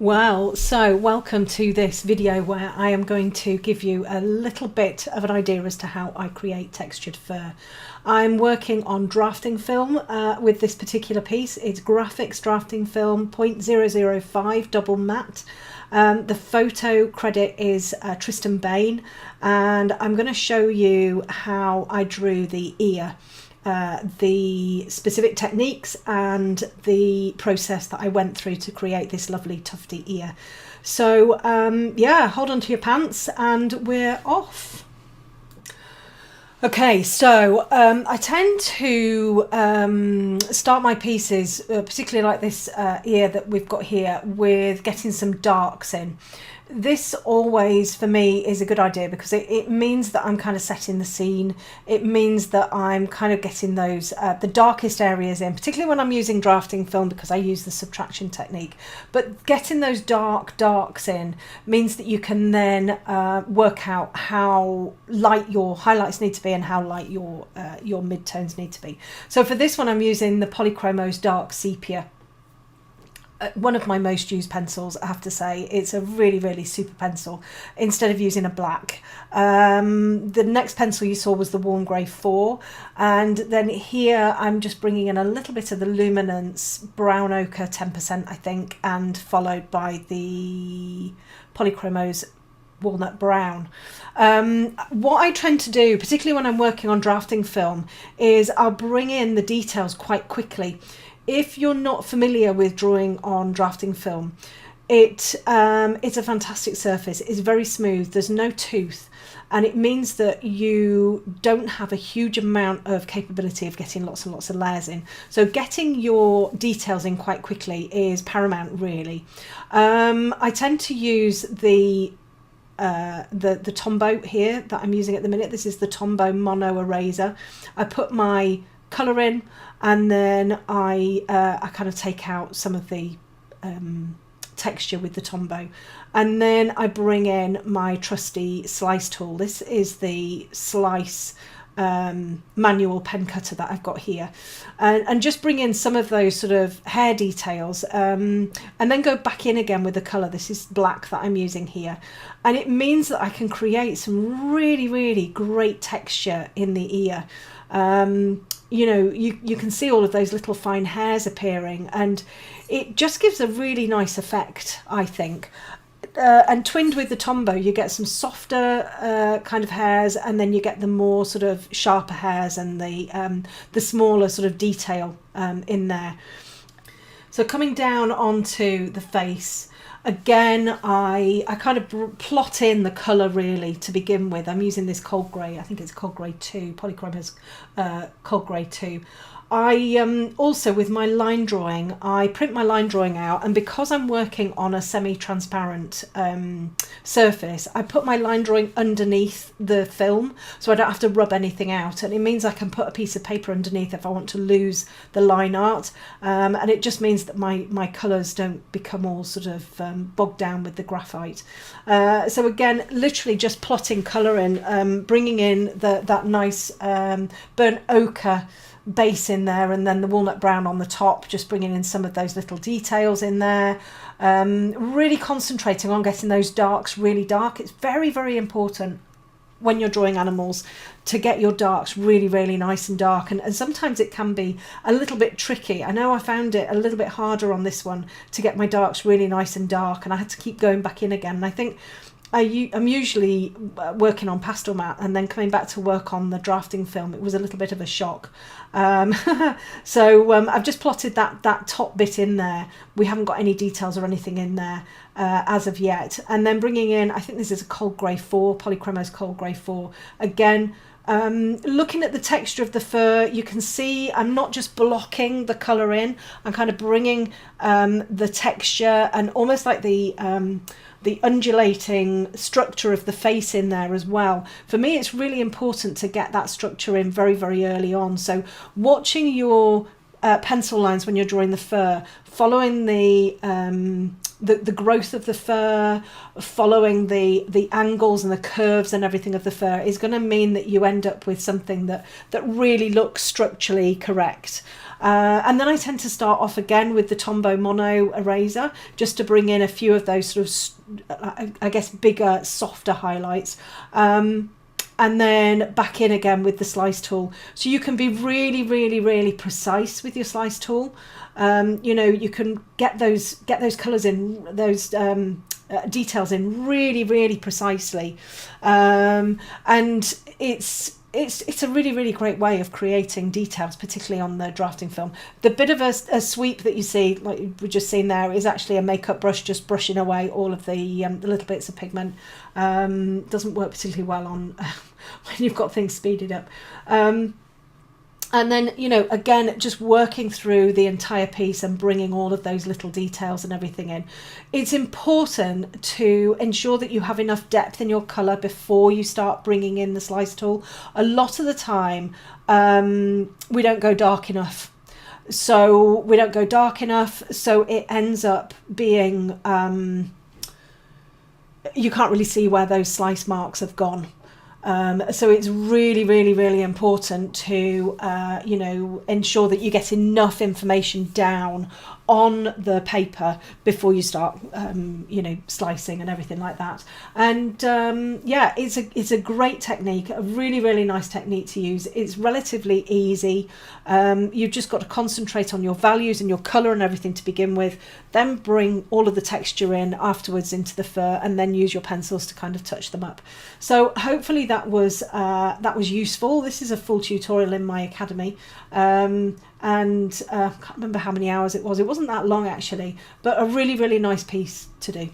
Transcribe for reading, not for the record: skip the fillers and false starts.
Well, so welcome to this video where I am going to give you a little bit of an idea as to how I create textured fur. I'm working on drafting film with this particular piece. It's graphics drafting film 0.005 double matte. The photo credit is Tristan Bain, and I'm going to show you how I drew the ear. The specific techniques and the process that I went through to create this lovely tufty ear. So yeah, hold on to your pants and we're off. Okay, so I tend to start my pieces, particularly like this ear that we've got here, with getting some darks in. This always, for me, is a good idea because it means that I'm kind of setting the scene. It means that I'm kind of getting those, the darkest areas in, particularly when I'm using drafting film because I use the subtraction technique. But getting those darks in means that you can then work out how light your highlights need to be and how light your midtones need to be. So for this one, I'm using the Polychromos Dark Sepia. One of my most used pencils, I have to say. It's a really super pencil instead of using a black. The next pencil you saw was the Warm Grey 4, and then here I'm just bringing in a little bit of the Luminance Brown Ochre 10%, I think, and followed by the Polychromos Walnut Brown. What I tend to do, particularly when I'm working on drafting film, is I'll bring in the details quite quickly. If you're not familiar with drawing on drafting film, it's a fantastic surface. It's very smooth, there's no tooth, and it means that you don't have a huge amount of capability of getting lots and lots of layers in. So getting your details in quite quickly is paramount, really. I tend to use the Tombow here that I'm using at the minute. This is the Tombow Mono Eraser. I put my colour in, and then I kind of take out some of the texture with the Tombow, and then I bring in my trusty slice tool. This is the Slice manual pen cutter that I've got here, and just bring in some of those sort of hair details, and then go back in again with the colour. This is black that I'm using here, and it means that I can create some really great texture in the ear. You know, you can see all of those little fine hairs appearing, and it just gives a really nice effect, I think. And twinned with the Tombow, you get some softer kind of hairs, and then you get the more sort of sharper hairs and the smaller sort of detail in there. So coming down onto the face, again, I kind of plot in the colour really to begin with. I'm using this Cold Grey, I think it's Cold Grey 2, Polychromos Cold Grey 2. I also, with my line drawing, I print my line drawing out, and because I'm working on a semi-transparent surface, I put my line drawing underneath the film so I don't have to rub anything out, and it means I can put a piece of paper underneath if I want to lose the line art, and it just means that my colours don't become all sort of bogged down with the graphite. So again, literally just plotting colour in, bringing in that nice burnt ochre base in there, and then the walnut brown on the top, just bringing in some of those little details in there, really concentrating on getting those darks really dark. It's very important when you're drawing animals to get your darks really nice and dark, and sometimes it can be a little bit tricky. I know I found it a little bit harder on this one to get my darks really nice and dark, and I had to keep going back in again, and I think I'm usually working on pastel matte and then coming back to work on the drafting film. It was a little bit of a shock. So I've just plotted that top bit in there. We haven't got any details or anything in there as of yet. And then bringing in, I think this is a Cold Grey 4, Polychromos Cold Grey 4. Again, looking at the texture of the fur, you can see I'm not just blocking the colour in, I'm kind of bringing the texture and almost like the undulating structure of the face in there as well. For me, it's really important to get that structure in very early on. So watching your pencil lines when you're drawing the fur, following the growth of the fur, following the angles and the curves and everything of the fur is going to mean that you end up with something that really looks structurally correct. And then I tend to start off again with the Tombow Mono eraser, just to bring in a few of those sort of, I guess, bigger, softer highlights. And then back in again with the slice tool. So you can be really, really, really precise with your slice tool. You know, you can get those colours in, those details in really, really precisely. And it's a really, really great way of creating details, particularly on the drafting film. The bit of a sweep that you see, like we've just seen there, is actually a makeup brush just brushing away all of the little bits of pigment. Doesn't work particularly well on when you've got things speeded up. And then, you know, again, just working through the entire piece and bringing all of those little details and everything in. It's important to ensure that you have enough depth in your colour before you start bringing in the slice tool. A lot of the time, we don't go dark enough. So it ends up being, you can't really see where those slice marks have gone. So it's really, really, really important to, you know, ensure that you get enough information down on the paper before you start, you know, slicing and everything like that. And yeah, it's a great technique, a really, really nice technique to use. It's relatively easy. You've just got to concentrate on your values and your colour and everything to begin with, then bring all of the texture in afterwards into the fur, and then use your pencils to kind of touch them up. So hopefully that was useful. This is a full tutorial in my academy. And I can't remember how many hours it was. It wasn't that long actually, but a really, really nice piece to do.